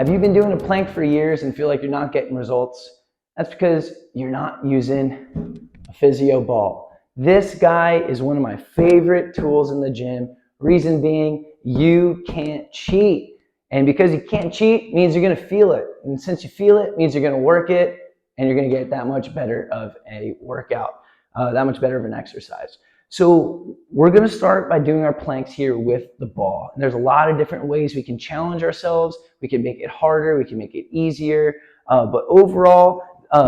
Have you been doing a plank for years and feel like you're not getting results? That's because you're not using a physio ball. This guy is one of my favorite tools in the gym. Reason being, you can't cheat. And because you can't cheat means you're gonna feel it. And since you feel it, means you're gonna work it, and you're gonna get that much better of a workout, that much better of an exercise. So we're gonna start by doing our planks here with the ball. And there's a lot of different ways we can challenge ourselves. We can make it harder, we can make it easier. But overall,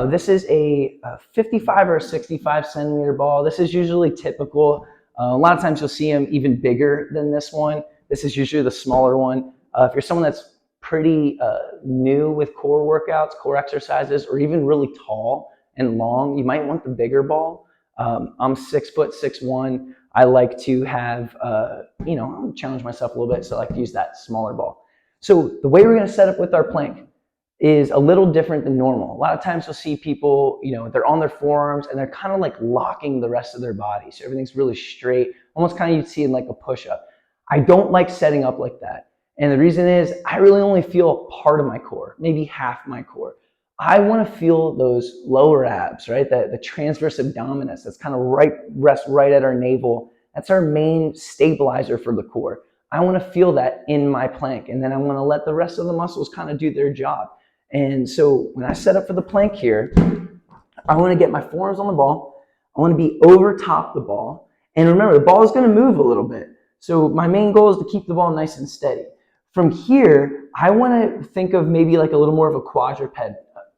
this is a 55 or a 65 centimeter ball. This is usually typical. A lot of times you'll see them even bigger than this one. This is usually the smaller one. If you're someone that's pretty new with core workouts, core exercises, or even really tall and long, you might want the bigger ball. I'm 6 foot 6'1". I like to have, I'll challenge myself a little bit, so I like to use that smaller ball. So the way we're going to set up with our plank is a little different than normal. A lot of times you'll see people, they're on their forearms and they're kind of like locking the rest of their body. So everything's really straight, almost kind of you'd see in like a push-up. I don't like setting up like that. And the reason is I really only feel part of my core, maybe half my core. I want to feel those lower abs, right? The transverse abdominis, that's kind of rests right at our navel. That's our main stabilizer for the core. I want to feel that in my plank, and then I'm going to let the rest of the muscles kind of do their job. And so when I set up for the plank here, I want to get my forearms on the ball. I want to be over top the ball. And remember, the ball is going to move a little bit. So my main goal is to keep the ball nice and steady. From here, I want to think of maybe like a little more of a quadruped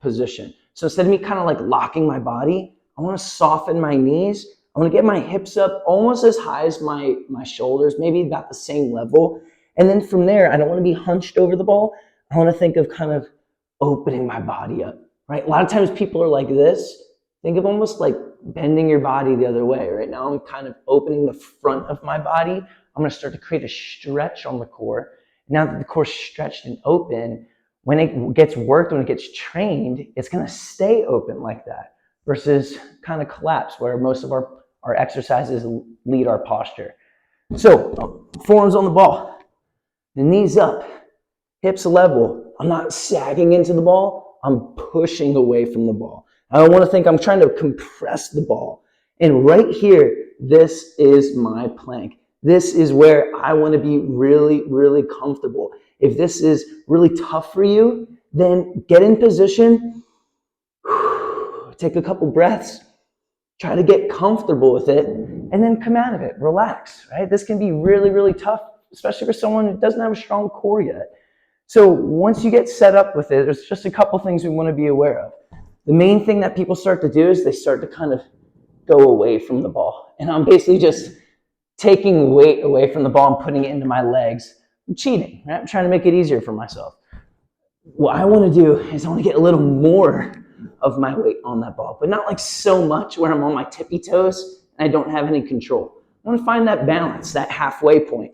position. So instead of me kind of like locking my body, I want to soften my knees. I want to get my hips up almost as high as my shoulders, maybe about the same level. And then from there, I don't want to be hunched over the ball. I want to think of kind of opening my body up, right? A lot of times people are like this. Think of almost like bending your body the other way. Right now I'm kind of opening the front of my body. I'm going to start to create a stretch on the core. Now that the core's stretched and open, when it gets worked, when it gets trained, it's going to stay open like that versus kind of collapse where most of our exercises lead our posture. So forearms on the ball, the knees up, hips level. I'm not sagging into the ball. I'm pushing away from the ball. I don't want to think I'm trying to compress the ball. And right here, this is my plank. This is where I want to be really, really comfortable. If this is really tough for you, then get in position, take a couple breaths, try to get comfortable with it, and then come out of it, relax, right? This can be really, really tough, especially for someone who doesn't have a strong core yet. So once you get set up with it, there's just a couple things we want to be aware of. The main thing that people start to do is they start to kind of go away from the ball. And I'm basically just taking weight away from the ball and putting it into my legs. I'm cheating, right? I'm trying to make it easier for myself. What I want to do is I want to get a little more of my weight on that ball, but not like so much where I'm on my tippy toes and I don't have any control. I want to find that balance, that halfway point.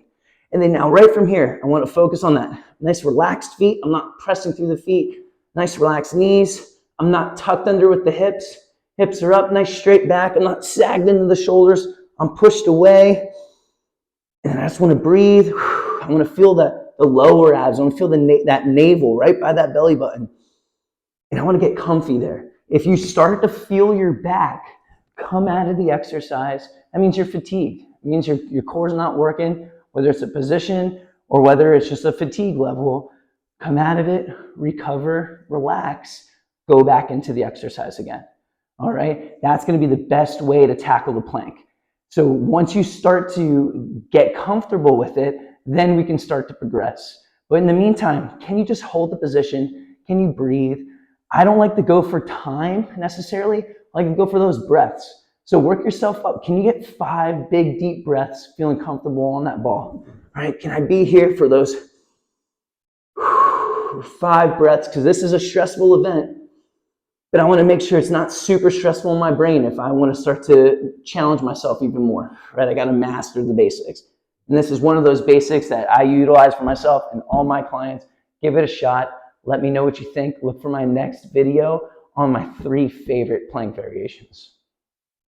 And then now right from here, I want to focus on that nice relaxed feet. I'm not pressing through the feet. Nice relaxed knees. I'm not tucked under with the hips. Hips are up, nice straight back. I'm not sagged into the shoulders. I'm pushed away. And I just want to breathe. I want to feel the lower abs. I want to feel that navel right by that belly button. And I want to get comfy there. If you start to feel your back come out of the exercise, that means you're fatigued. It means your core's not working, whether it's a position or whether it's just a fatigue level. Come out of it, recover, relax, go back into the exercise again. All right? That's going to be the best way to tackle the plank. So once you start to get comfortable with it, then we can start to progress. But in the meantime, can you just hold the position? Can you breathe? I don't like to go for time necessarily. I like to go for those breaths. So work yourself up. Can you get 5 big deep breaths feeling comfortable on that ball? All right, can I be here for those 5 breaths? Because this is a stressful event. But I want to make sure it's not super stressful in my brain if I want to start to challenge myself even more, right? I got to master the basics. And this is one of those basics that I utilize for myself and all my clients. Give it a shot. Let me know what you think. Look for my next video on my 3 favorite plank variations.